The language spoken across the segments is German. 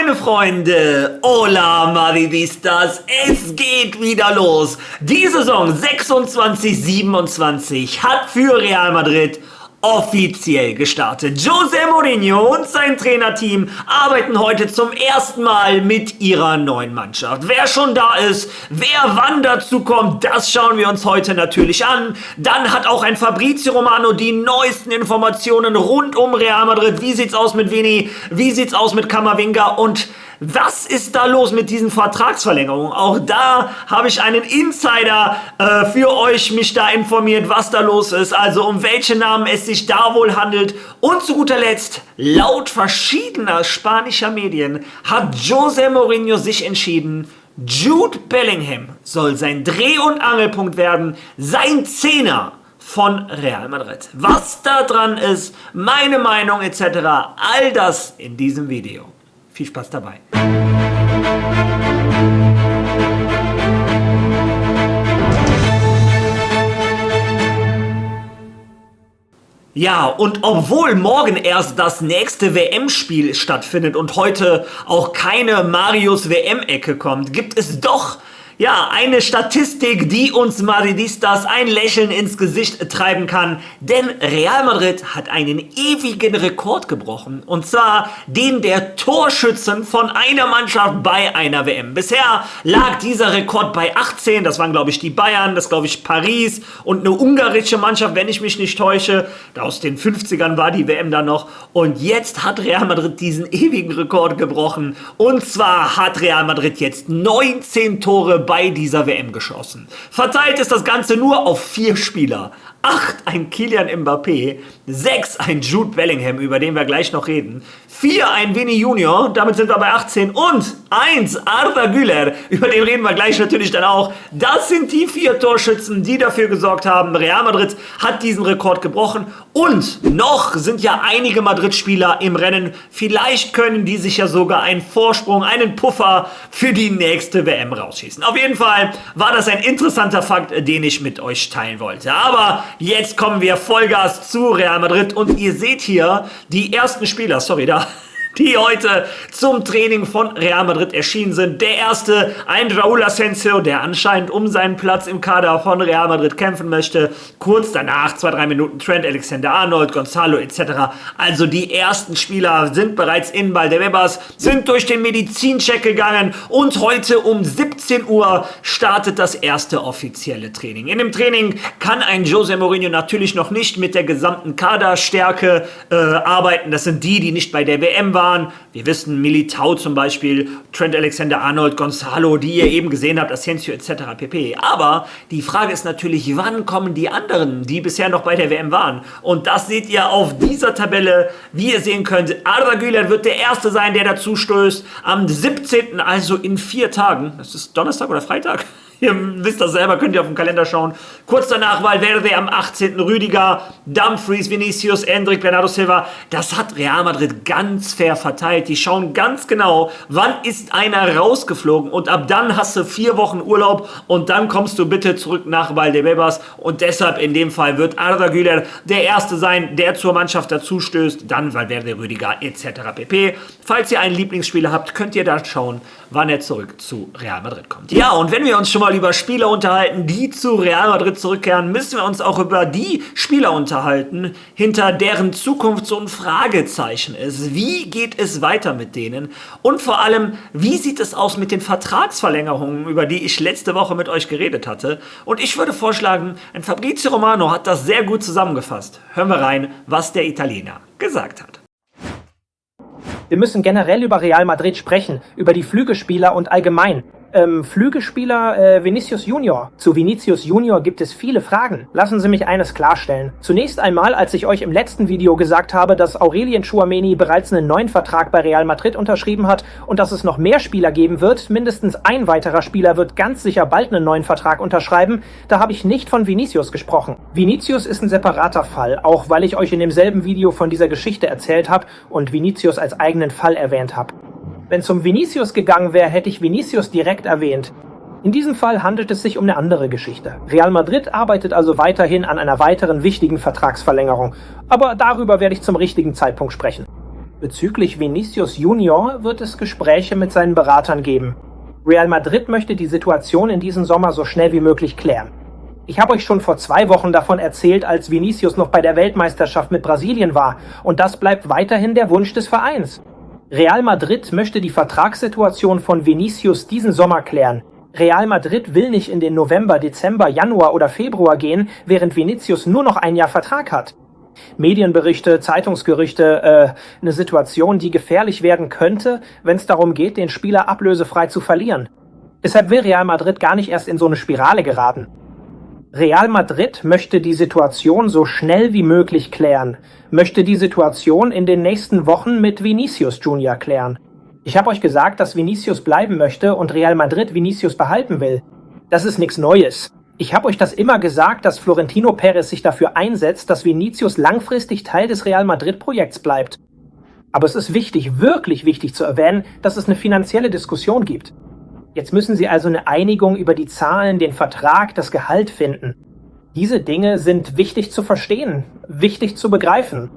Meine Freunde, hola Madridistas, es geht wieder los. Die Saison 26/27 hat für Real Madrid offiziell gestartet. José Mourinho und sein Trainerteam arbeiten heute zum ersten Mal mit ihrer neuen Mannschaft. Wer schon da ist, wer wann dazu kommt, das schauen wir uns heute natürlich an. Dann hat auch ein Fabrizio Romano die neuesten Informationen rund um Real Madrid. Wie sieht's aus mit Vini? Wie sieht's aus mit Camavinga? Und was ist da los mit diesen Vertragsverlängerungen? Auch da habe ich einen Insider für euch mich da informiert, was da los ist, also um welche Namen es sich da wohl handelt. Und zu guter Letzt, laut verschiedener spanischer Medien hat José Mourinho sich entschieden, Jude Bellingham soll sein Dreh- und Angelpunkt werden, sein Zehner von Real Madrid. Was da dran ist, meine Meinung etc., all das in diesem Video. Viel Spaß dabei. Ja, und obwohl morgen erst das nächste WM-Spiel stattfindet und heute auch keine Marius WM-Ecke kommt, gibt es doch eine Statistik, die uns Madridistas ein Lächeln ins Gesicht treiben kann, denn Real Madrid hat einen ewigen Rekord gebrochen, und zwar den der Torschützen von einer Mannschaft bei einer WM. Bisher lag dieser Rekord bei 18, das waren glaube ich die Bayern, das glaube ich Paris und eine ungarische Mannschaft, wenn ich mich nicht täusche, aus den 50ern war die WM da noch, und jetzt hat Real Madrid diesen ewigen Rekord gebrochen, und zwar hat Real Madrid jetzt 19 Tore bei dieser WM geschossen. Verteilt ist das Ganze nur auf 4 Spieler. 8 ein Kylian Mbappé, 6 ein Jude Bellingham, über den wir gleich noch reden, 4 ein Vini Junior, damit sind wir bei 18, und 1 Arda Güler, über den reden wir gleich natürlich dann auch. Das sind die 4 Torschützen, die dafür gesorgt haben, Real Madrid hat diesen Rekord gebrochen, und noch sind ja einige Madrid-Spieler im Rennen. Vielleicht können die sich ja sogar einen Vorsprung, einen Puffer für die nächste WM rausschießen. Auf jeden Fall war das ein interessanter Fakt, den ich mit euch teilen wollte. Aber jetzt kommen wir Vollgas zu Real Madrid, und ihr seht hier die ersten Spieler, die heute zum Training von Real Madrid erschienen sind. Der erste, ein Raúl Asensio, der anscheinend um seinen Platz im Kader von Real Madrid kämpfen möchte. Kurz danach, 2-3 Minuten, Trent Alexander-Arnold, Gonzalo etc. Also die ersten Spieler sind bereits in Valdebebas, sind durch den Medizincheck gegangen, und heute um 17 Uhr startet das erste offizielle Training. In dem Training kann ein José Mourinho natürlich noch nicht mit der gesamten Kaderstärke arbeiten. Das sind die nicht bei der WM waren. Wir wissen, Militao zum Beispiel, Trent Alexander-Arnold, Gonzalo, die ihr eben gesehen habt, Asensio etc. pp. Aber die Frage ist natürlich, wann kommen die anderen, die bisher noch bei der WM waren? Und das seht ihr auf dieser Tabelle. Wie ihr sehen könnt, Arda Güler wird der Erste sein, der dazu stößt. Am 17., also in 4 Tagen, das ist Donnerstag oder Freitag? Ihr wisst das selber, könnt ihr auf dem Kalender schauen. Kurz danach Valverde, am 18. Rüdiger, Dumfries, Vinicius, Endrick, Bernardo Silva. Das hat Real Madrid ganz fair verteilt. Die schauen ganz genau, wann ist einer rausgeflogen, und ab dann hast du 4 Wochen Urlaub, und dann kommst du bitte zurück nach Valdebebas, und deshalb in dem Fall wird Arda Güler der Erste sein, der zur Mannschaft dazu stößt, dann Valverde, Rüdiger etc. pp. Falls ihr einen Lieblingsspieler habt, könnt ihr da schauen, wann er zurück zu Real Madrid kommt. Ja, und wenn wir uns schon mal über Spieler unterhalten, die zu Real Madrid zurückkehren, müssen wir uns auch über die Spieler unterhalten, hinter deren Zukunft so ein Fragezeichen ist. Wie geht es weiter mit denen? Und vor allem, wie sieht es aus mit den Vertragsverlängerungen, über die ich letzte Woche mit euch geredet hatte? Und ich würde vorschlagen, ein Fabrizio Romano hat das sehr gut zusammengefasst. Hören wir rein, was der Italiener gesagt hat. Wir müssen generell über Real Madrid sprechen, über die Flügelspieler und allgemein. Flügelspieler Vinicius Junior. Zu Vinicius Junior gibt es viele Fragen. Lassen Sie mich eines klarstellen. Zunächst einmal, als ich euch im letzten Video gesagt habe, dass Aurelien Tchouaméni bereits einen neuen Vertrag bei Real Madrid unterschrieben hat und dass es noch mehr Spieler geben wird, mindestens ein weiterer Spieler wird ganz sicher bald einen neuen Vertrag unterschreiben, da habe ich nicht von Vinicius gesprochen. Vinicius ist ein separater Fall, auch weil ich euch in demselben Video von dieser Geschichte erzählt habe und Vinicius als eigenen Fall erwähnt habe. Wenn es um Vinicius gegangen wäre, hätte ich Vinicius direkt erwähnt. In diesem Fall handelt es sich um eine andere Geschichte. Real Madrid arbeitet also weiterhin an einer weiteren wichtigen Vertragsverlängerung. Aber darüber werde ich zum richtigen Zeitpunkt sprechen. Bezüglich Vinicius Junior wird es Gespräche mit seinen Beratern geben. Real Madrid möchte die Situation in diesem Sommer so schnell wie möglich klären. Ich habe euch schon vor 2 Wochen davon erzählt, als Vinicius noch bei der Weltmeisterschaft mit Brasilien war, und das bleibt weiterhin der Wunsch des Vereins. Real Madrid möchte die Vertragssituation von Vinicius diesen Sommer klären. Real Madrid will nicht in den November, Dezember, Januar oder Februar gehen, während Vinicius nur noch ein Jahr Vertrag hat. Medienberichte, Zeitungsgerüchte, eine Situation, die gefährlich werden könnte, wenn es darum geht, den Spieler ablösefrei zu verlieren. Deshalb will Real Madrid gar nicht erst in so eine Spirale geraten. Real Madrid möchte die Situation so schnell wie möglich klären, möchte die Situation in den nächsten Wochen mit Vinicius Junior klären. Ich habe euch gesagt, dass Vinicius bleiben möchte und Real Madrid Vinicius behalten will. Das ist nichts Neues. Ich habe euch das immer gesagt, dass Florentino Perez sich dafür einsetzt, dass Vinicius langfristig Teil des Real Madrid-Projekts bleibt. Aber es ist wichtig, wirklich wichtig zu erwähnen, dass es eine finanzielle Diskussion gibt. Jetzt müssen sie also eine Einigung über die Zahlen, den Vertrag, das Gehalt finden. Diese Dinge sind wichtig zu verstehen, wichtig zu begreifen.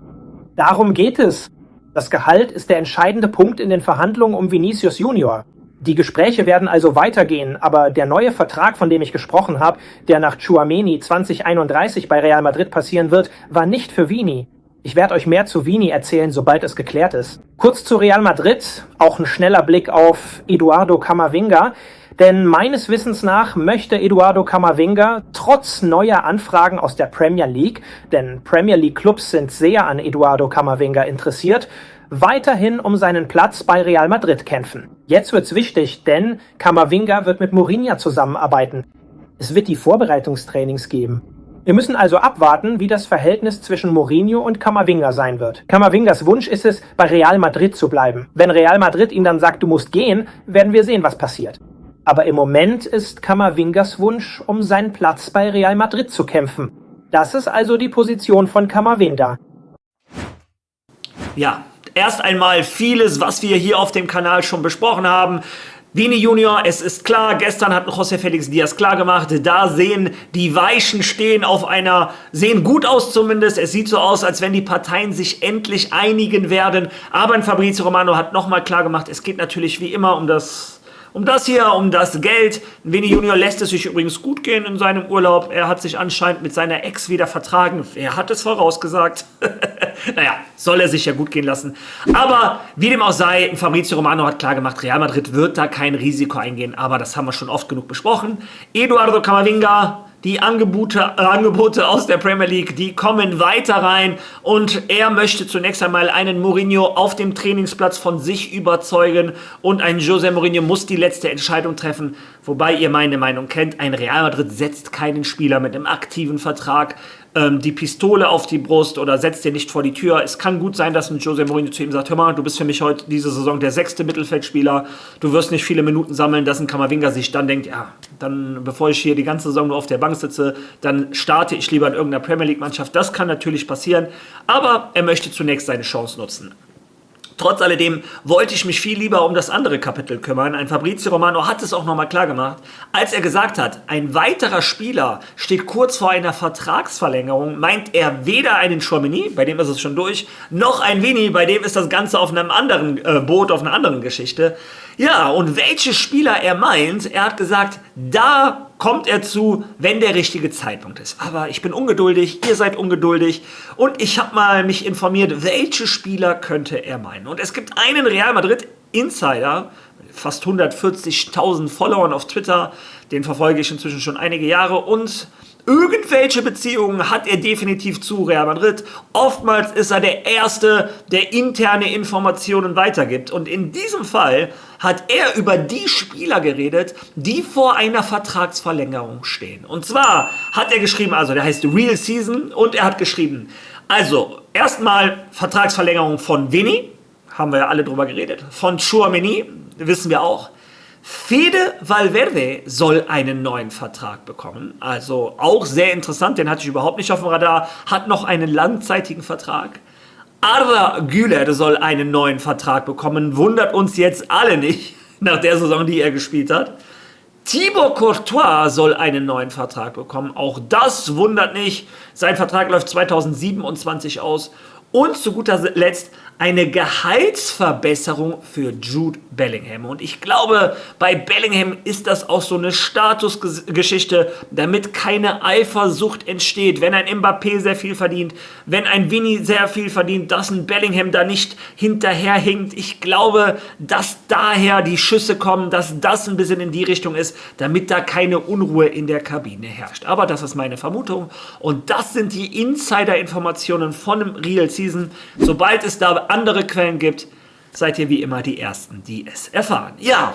Darum geht es. Das Gehalt ist der entscheidende Punkt in den Verhandlungen um Vinicius Junior. Die Gespräche werden also weitergehen, aber der neue Vertrag, von dem ich gesprochen habe, der nach Tchouaméni 2031 bei Real Madrid passieren wird, war nicht für Vini. Ich werde euch mehr zu Vini erzählen, sobald es geklärt ist. Kurz zu Real Madrid, auch ein schneller Blick auf Eduardo Camavinga, denn meines Wissens nach möchte Eduardo Camavinga trotz neuer Anfragen aus der Premier League, denn Premier League Clubs sind sehr an Eduardo Camavinga interessiert, weiterhin um seinen Platz bei Real Madrid kämpfen. Jetzt wird's wichtig, denn Camavinga wird mit Mourinho zusammenarbeiten. Es wird die Vorbereitungstrainings geben. Wir müssen also abwarten, wie das Verhältnis zwischen Mourinho und Camavinga sein wird. Camavingas Wunsch ist es, bei Real Madrid zu bleiben. Wenn Real Madrid ihm dann sagt, du musst gehen, werden wir sehen, was passiert. Aber im Moment ist Camavingas Wunsch, um seinen Platz bei Real Madrid zu kämpfen. Das ist also die Position von Camavinga. Ja, erst einmal vieles, was wir hier auf dem Kanal schon besprochen haben. Vini Junior, es ist klar, gestern hat José Félix Díaz klar gemacht, da sehen die Weichen sehen gut aus zumindest. Es sieht so aus, als wenn die Parteien sich endlich einigen werden. Aber ein Fabrizio Romano hat nochmal klar gemacht, es geht natürlich wie immer um das Geld. Vini Junior lässt es sich übrigens gut gehen in seinem Urlaub. Er hat sich anscheinend mit seiner Ex wieder vertragen. Wer hat es vorausgesagt? Naja, soll er sich ja gut gehen lassen. Aber wie dem auch sei, Fabrizio Romano hat klar gemacht, Real Madrid wird da kein Risiko eingehen. Aber das haben wir schon oft genug besprochen. Eduardo Camavinga, die Angebote aus der Premier League, die kommen weiter rein und er möchte zunächst einmal einen Mourinho auf dem Trainingsplatz von sich überzeugen und ein José Mourinho muss die letzte Entscheidung treffen, wobei ihr meine Meinung kennt, ein Real Madrid setzt keinen Spieler mit einem aktiven Vertrag die Pistole auf die Brust oder setzt den nicht vor die Tür. Es kann gut sein, dass ein José Mourinho zu ihm sagt, hör mal, du bist für mich heute diese Saison der 6. Mittelfeldspieler, du wirst nicht viele Minuten sammeln, dass ein Camavinga sich dann denkt, ja, dann bevor ich hier die ganze Saison nur auf der Bank sitze, dann starte ich lieber in irgendeiner Premier League Mannschaft. Das kann natürlich passieren, aber er möchte zunächst seine Chance nutzen. Trotz alledem wollte ich mich viel lieber um das andere Kapitel kümmern. Ein Fabrizio Romano hat es auch nochmal klar gemacht, als er gesagt hat, ein weiterer Spieler steht kurz vor einer Vertragsverlängerung, meint er weder einen Tchouaméni, bei dem ist es schon durch, noch ein Vini, bei dem ist das Ganze auf einem anderen Boot, auf einer anderen Geschichte. Ja, und welche Spieler er meint, er hat gesagt, da kommt er zu, wenn der richtige Zeitpunkt ist. Aber ich bin ungeduldig, ihr seid ungeduldig und ich habe mal mich informiert, welche Spieler könnte er meinen. Und es gibt einen Real Madrid Insider, fast 140.000 Followern auf Twitter, den verfolge ich inzwischen schon einige Jahre und irgendwelche Beziehungen hat er definitiv zu Real Madrid. Oftmals ist er der Erste, der interne Informationen weitergibt. Und in diesem Fall hat er über die Spieler geredet, die vor einer Vertragsverlängerung stehen. Und zwar hat er geschrieben, also der heißt Real Season, und er hat geschrieben, also erstmal Vertragsverlängerung von Vini, haben wir ja alle drüber geredet, von Tchouaméni, wissen wir auch. Fede Valverde soll einen neuen Vertrag bekommen, also auch sehr interessant, den hatte ich überhaupt nicht auf dem Radar, hat noch einen langzeitigen Vertrag. Arda Güler soll einen neuen Vertrag bekommen, wundert uns jetzt alle nicht, nach der Saison, die er gespielt hat. Thibaut Courtois soll einen neuen Vertrag bekommen, auch das wundert nicht, sein Vertrag läuft 2027 aus. Und zu guter Letzt eine Gehaltsverbesserung für Jude Bellingham. Und ich glaube, bei Bellingham ist das auch so eine Statusgeschichte, damit keine Eifersucht entsteht. Wenn ein Mbappé sehr viel verdient, wenn ein Vini sehr viel verdient, dass ein Bellingham da nicht hinterherhinkt. Ich glaube, dass daher die Schüsse kommen, dass das ein bisschen in die Richtung ist, damit da keine Unruhe in der Kabine herrscht. Aber das ist meine Vermutung und das sind die Insider-Informationen von dem Real Season. Sobald es da andere Quellen gibt, seid ihr wie immer die Ersten, die es erfahren. Ja,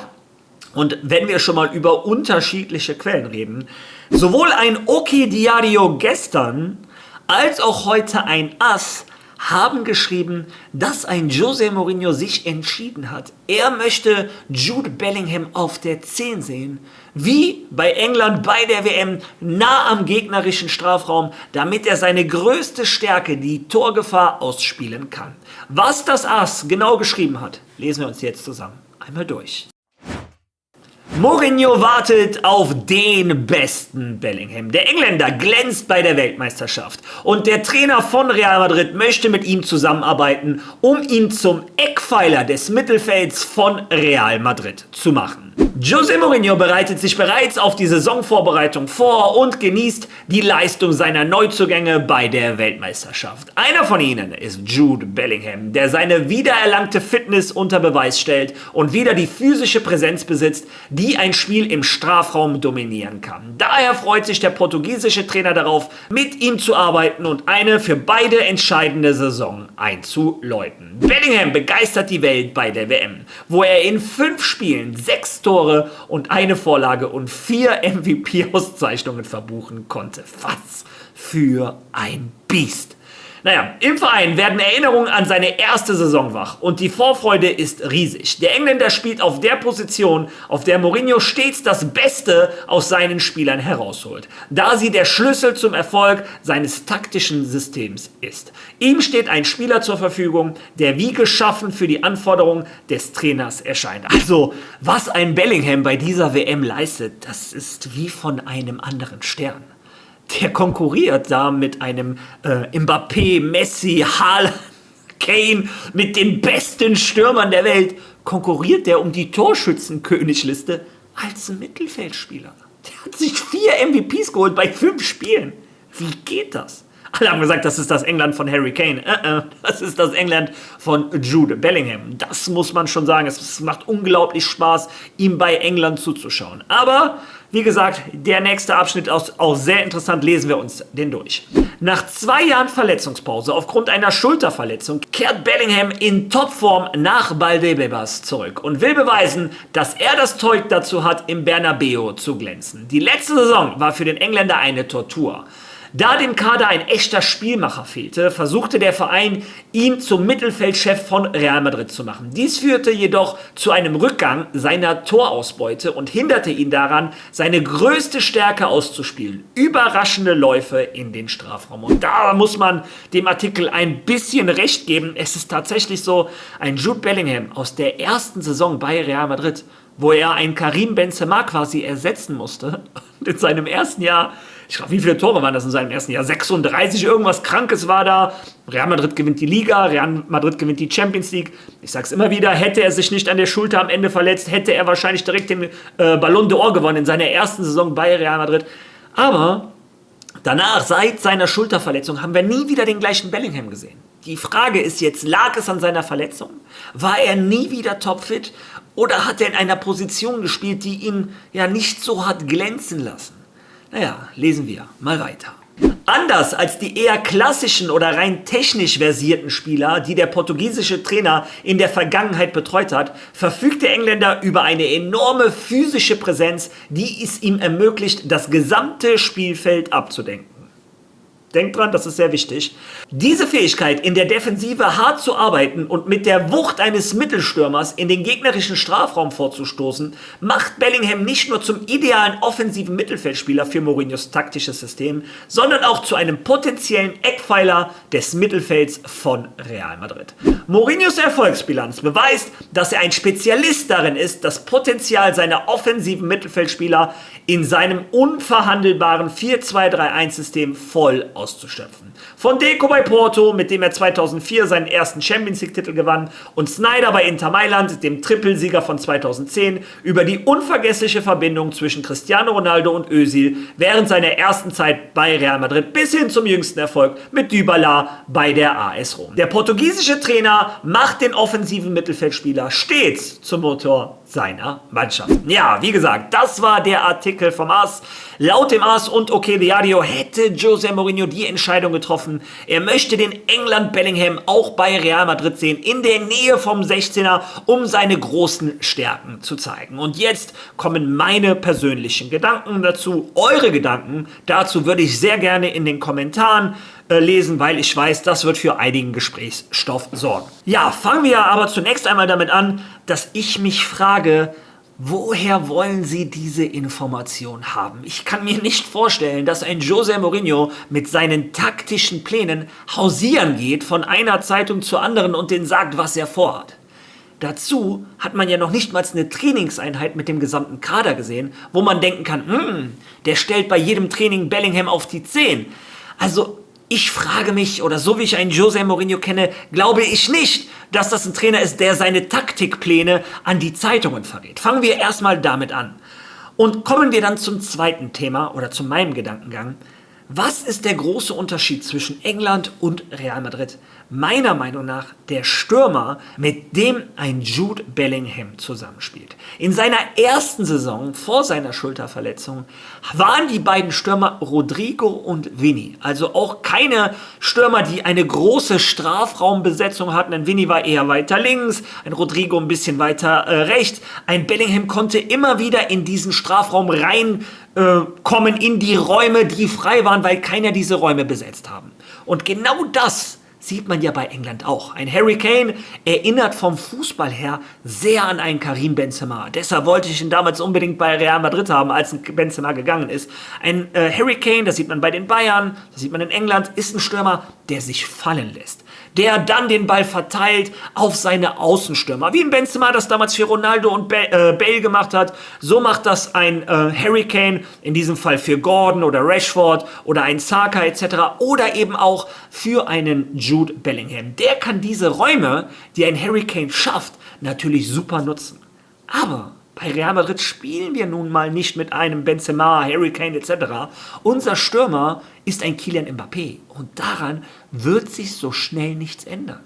und wenn wir schon mal über unterschiedliche Quellen reden, sowohl ein OK Diario gestern als auch heute ein AS haben geschrieben, dass ein José Mourinho sich entschieden hat. Er möchte Jude Bellingham auf der 10 sehen, wie bei England bei der WM, nah am gegnerischen Strafraum, damit er seine größte Stärke, die Torgefahr, ausspielen kann. Was das AS genau geschrieben hat, lesen wir uns jetzt zusammen einmal durch. Mourinho wartet auf den besten Bellingham. Der Engländer glänzt bei der Weltmeisterschaft und der Trainer von Real Madrid möchte mit ihm zusammenarbeiten, um ihn zum Eckpfeiler des Mittelfelds von Real Madrid zu machen. José Mourinho bereitet sich bereits auf die Saisonvorbereitung vor und genießt die Leistung seiner Neuzugänge bei der Weltmeisterschaft. Einer von ihnen ist Jude Bellingham, der seine wiedererlangte Fitness unter Beweis stellt und wieder die physische Präsenz besitzt, die ein Spiel im Strafraum dominieren kann. Daher freut sich der portugiesische Trainer darauf, mit ihm zu arbeiten und eine für beide entscheidende Saison einzuläuten. Bellingham begeistert die Welt bei der WM, wo er in 5 Spielen 6 Tore und eine Vorlage und 4 MVP-Auszeichnungen verbuchen konnte. Was für ein Biest! Naja, im Verein werden Erinnerungen an seine erste Saison wach und die Vorfreude ist riesig. Der Engländer spielt auf der Position, auf der Mourinho stets das Beste aus seinen Spielern herausholt, da sie der Schlüssel zum Erfolg seines taktischen Systems ist. Ihm steht ein Spieler zur Verfügung, der wie geschaffen für die Anforderungen des Trainers erscheint. Also, was ein Bellingham bei dieser WM leistet, das ist wie von einem anderen Stern. Der konkurriert da mit einem Mbappé, Messi, Haaland, Kane, mit den besten Stürmern der Welt. Konkurriert der um die Torschützenkönigliste als Mittelfeldspieler. Der hat sich 4 MVPs geholt bei 5 Spielen. Wie geht das? Alle haben gesagt, das ist das England von Harry Kane. Das ist das England von Jude Bellingham. Das muss man schon sagen. Es macht unglaublich Spaß, ihm bei England zuzuschauen. Aber, wie gesagt, der nächste Abschnitt ist auch sehr interessant. Lesen wir uns den durch. Nach 2 Jahren Verletzungspause aufgrund einer Schulterverletzung kehrt Bellingham in Topform nach Valdebebas zurück und will beweisen, dass er das Zeug dazu hat, im Bernabeu zu glänzen. Die letzte Saison war für den Engländer eine Tortur. Da dem Kader ein echter Spielmacher fehlte, versuchte der Verein, ihn zum Mittelfeldchef von Real Madrid zu machen. Dies führte jedoch zu einem Rückgang seiner Torausbeute und hinderte ihn daran, seine größte Stärke auszuspielen: überraschende Läufe in den Strafraum. Und da muss man dem Artikel ein bisschen recht geben. Es ist tatsächlich so, ein Jude Bellingham aus der ersten Saison bei Real Madrid, wo er einen Karim Benzema quasi ersetzen musste, und in seinem ersten Jahr, ich glaube, wie viele Tore waren das in seinem ersten Jahr? 36, irgendwas Krankes war da. Real Madrid gewinnt die Liga, Real Madrid gewinnt die Champions League. Ich sag's immer wieder, hätte er sich nicht an der Schulter am Ende verletzt, hätte er wahrscheinlich direkt den Ballon d'Or gewonnen in seiner ersten Saison bei Real Madrid. Aber danach, seit seiner Schulterverletzung, haben wir nie wieder den gleichen Bellingham gesehen. Die Frage ist jetzt, lag es an seiner Verletzung? War er nie wieder topfit? Oder hat er in einer Position gespielt, die ihn ja nicht so hat glänzen lassen? Naja, lesen wir mal weiter. Anders als die eher klassischen oder rein technisch versierten Spieler, die der portugiesische Trainer in der Vergangenheit betreut hat, verfügt der Engländer über eine enorme physische Präsenz, die es ihm ermöglicht, das gesamte Spielfeld abzudenken. Denkt dran, das ist sehr wichtig. Diese Fähigkeit, in der Defensive hart zu arbeiten und mit der Wucht eines Mittelstürmers in den gegnerischen Strafraum vorzustoßen, macht Bellingham nicht nur zum idealen offensiven Mittelfeldspieler für Mourinhos taktisches System, sondern auch zu einem potenziellen Eckpfeiler des Mittelfelds von Real Madrid. Mourinhos Erfolgsbilanz beweist, dass er ein Spezialist darin ist, das Potenzial seiner offensiven Mittelfeldspieler in seinem unverhandelbaren 4-2-3-1-System voll auszuschöpfen. auszuschöpfen. Von Deco bei Porto, mit dem er 2004 seinen ersten Champions League-Titel gewann, und Sneijder bei Inter Mailand, dem Trippelsieger von 2010, über die unvergessliche Verbindung zwischen Cristiano Ronaldo und Özil während seiner ersten Zeit bei Real Madrid bis hin zum jüngsten Erfolg mit Dybala bei der AS Rom. Der portugiesische Trainer macht den offensiven Mittelfeldspieler stets zum Motor seiner Mannschaft. Ja, wie gesagt, das war der Artikel vom AS. Laut dem AS und OK Diario hätte José Mourinho die Entscheidung getroffen. Er möchte den England Bellingham auch bei Real Madrid sehen, in der Nähe vom 16er, um seine großen Stärken zu zeigen. Und jetzt kommen meine persönlichen Gedanken dazu. Eure Gedanken dazu würde ich sehr gerne in den Kommentaren lesen, weil ich weiß, das wird für einigen Gesprächsstoff sorgen. Ja, fangen wir aber zunächst einmal damit an, dass ich mich frage, woher wollen Sie diese Information haben? Ich kann mir nicht vorstellen, dass ein José Mourinho mit seinen taktischen Plänen hausieren geht von einer Zeitung zur anderen und denen sagt, was er vorhat. Dazu hat man ja noch nicht mal eine Trainingseinheit mit dem gesamten Kader gesehen, wo man denken kann, der stellt bei jedem Training Bellingham auf die 10. Also ich frage mich, oder so wie ich einen José Mourinho kenne, glaube ich nicht, dass das ein Trainer ist, der seine Taktikpläne an die Zeitungen verrät. Fangen wir erstmal damit an. Und kommen wir dann zum zweiten Thema oder zu meinem Gedankengang. Was ist der große Unterschied zwischen England und Real Madrid? Meiner Meinung nach der Stürmer, mit dem ein Jude Bellingham zusammenspielt. In seiner ersten Saison vor seiner Schulterverletzung waren die beiden Stürmer Rodrigo und Vini. Also auch keine Stürmer, die eine große Strafraumbesetzung hatten. Ein Vini war eher weiter links, ein Rodrigo ein bisschen weiter rechts. Ein Bellingham konnte immer wieder in diesen Strafraum kommen, in die Räume, die frei waren, weil keiner diese Räume besetzt haben. Und genau das sieht man ja bei England auch. Ein Harry Kane erinnert vom Fußball her sehr an einen Karim Benzema. Deshalb wollte ich ihn damals unbedingt bei Real Madrid haben, als Benzema gegangen ist. Ein Harry Kane, das sieht man bei den Bayern, das sieht man in England, ist ein Stürmer, der sich fallen lässt. Der dann den Ball verteilt auf seine Außenstürmer. Wie ein Benzema das damals für Ronaldo und Bale gemacht hat, so macht das ein Harry Kane, in diesem Fall für Gordon oder Rashford oder ein Saka etc. oder eben auch für einen Jude Bellingham. Der kann diese Räume, die ein Harry Kane schafft, natürlich super nutzen. Aber bei Real Madrid spielen wir nun mal nicht mit einem Benzema, Harry Kane etc. Unser Stürmer ist ein Kylian Mbappé und daran wird sich so schnell nichts ändern.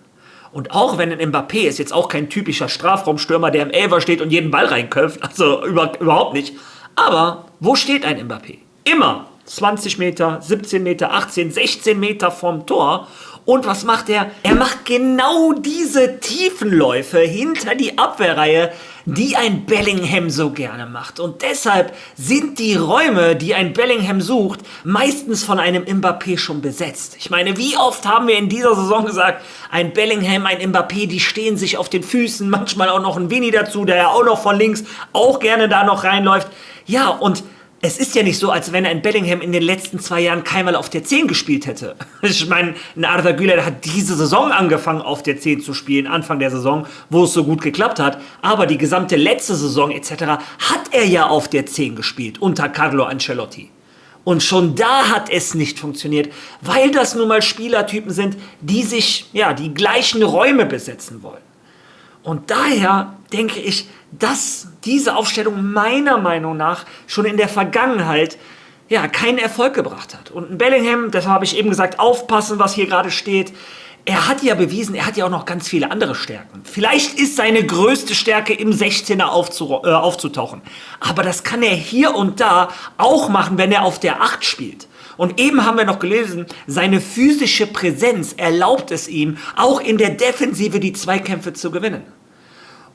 Und auch wenn ein Mbappé ist jetzt auch kein typischer Strafraumstürmer, der im Elfer steht und jeden Ball reinköpft, also überhaupt nicht. Aber wo steht ein Mbappé? Immer 20 Meter, 17 Meter, 18, 16 Meter vom Tor. Und was macht er? Er macht genau diese Tiefenläufe hinter die Abwehrreihe, die ein Bellingham so gerne macht. Und deshalb sind die Räume, die ein Bellingham sucht, meistens von einem Mbappé schon besetzt. Ich meine, wie oft haben wir in dieser Saison gesagt, ein Bellingham, ein Mbappé, die stehen sich auf den Füßen, manchmal auch noch ein Vini dazu, der ja auch noch von links auch gerne da noch reinläuft. Ja, und es ist ja nicht so, als wenn ein Bellingham in den letzten 2 Jahren keinmal auf der 10 gespielt hätte. Ich meine, ein Arda Güler hat diese Saison angefangen auf der 10 zu spielen, Anfang der Saison, wo es so gut geklappt hat. Aber die gesamte letzte Saison etc. hat er ja auf der 10 gespielt, unter Carlo Ancelotti. Und schon da hat es nicht funktioniert, weil das nun mal Spielertypen sind, die sich die gleichen Räume besetzen wollen. Und daher denke ich, dass diese Aufstellung meiner Meinung nach schon in der Vergangenheit keinen Erfolg gebracht hat. Und ein Bellingham, das habe ich eben gesagt, aufpassen, was hier gerade steht. Er hat ja bewiesen, er hat ja auch noch ganz viele andere Stärken. Vielleicht ist seine größte Stärke im 16er aufzutauchen. Aber das kann er hier und da auch machen, wenn er auf der 8 spielt. Und eben haben wir noch gelesen, seine physische Präsenz erlaubt es ihm, auch in der Defensive die Zweikämpfe zu gewinnen.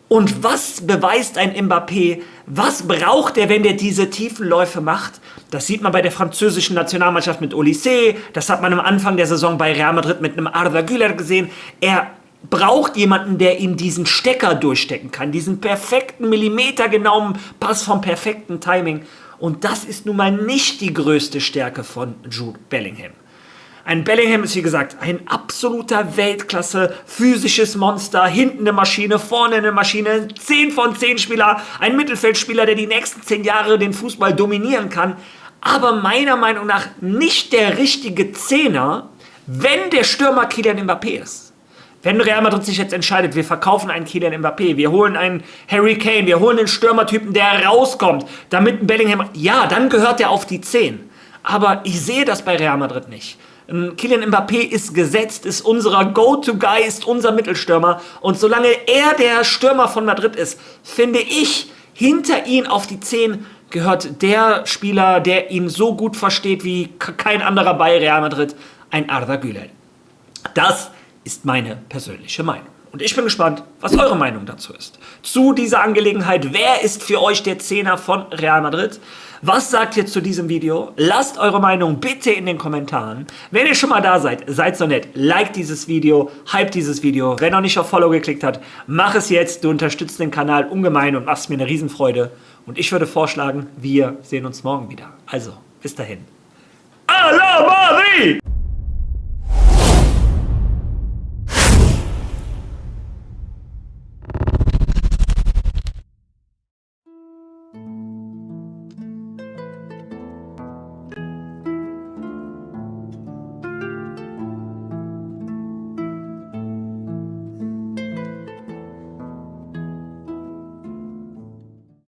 Und was beweist ein Mbappé? Was braucht er, wenn der diese tiefen Läufe macht? Das sieht man bei der französischen Nationalmannschaft mit Olysée. Das hat man am Anfang der Saison bei Real Madrid mit einem Arda Güler gesehen. Er braucht jemanden, der ihm diesen Stecker durchstecken kann. Diesen perfekten, millimetergenauen Pass vom perfekten Timing. Und das ist nun mal nicht die größte Stärke von Jude Bellingham. Ein Bellingham ist, wie gesagt, ein absoluter Weltklasse, physisches Monster, hinten eine Maschine, vorne eine Maschine, 10 von 10 Spieler, ein Mittelfeldspieler, der die nächsten 10 Jahre den Fußball dominieren kann. aber meiner Meinung nach nicht der richtige Zehner, wenn der Stürmer Kylian Mbappé ist. Wenn Real Madrid sich jetzt entscheidet, wir verkaufen einen Kylian Mbappé, wir holen einen Harry Kane, wir holen einen Stürmertypen, der rauskommt, damit ein Bellingham, ja, dann gehört er auf die 10. Aber ich sehe das bei Real Madrid nicht. Kylian Mbappé ist gesetzt, ist unser Go-To-Guy, ist unser Mittelstürmer. Und solange er der Stürmer von Madrid ist, finde ich, hinter ihn auf die 10 gehört der Spieler, der ihn so gut versteht wie kein anderer bei Real Madrid, ein Arda Güler. Das ist meine persönliche Meinung. Und ich bin gespannt, was eure Meinung dazu ist. Zu dieser Angelegenheit, wer ist für euch der Zehner von Real Madrid? Was sagt ihr zu diesem Video? Lasst eure Meinung bitte in den Kommentaren. Wenn ihr schon mal da seid, seid so nett, liked dieses Video, hypt dieses Video. Wer noch nicht auf Follow geklickt hat, mach es jetzt. Du unterstützt den Kanal ungemein und machst mir eine Riesenfreude. Und ich würde vorschlagen, wir sehen uns morgen wieder. Also, bis dahin. A la Madrid!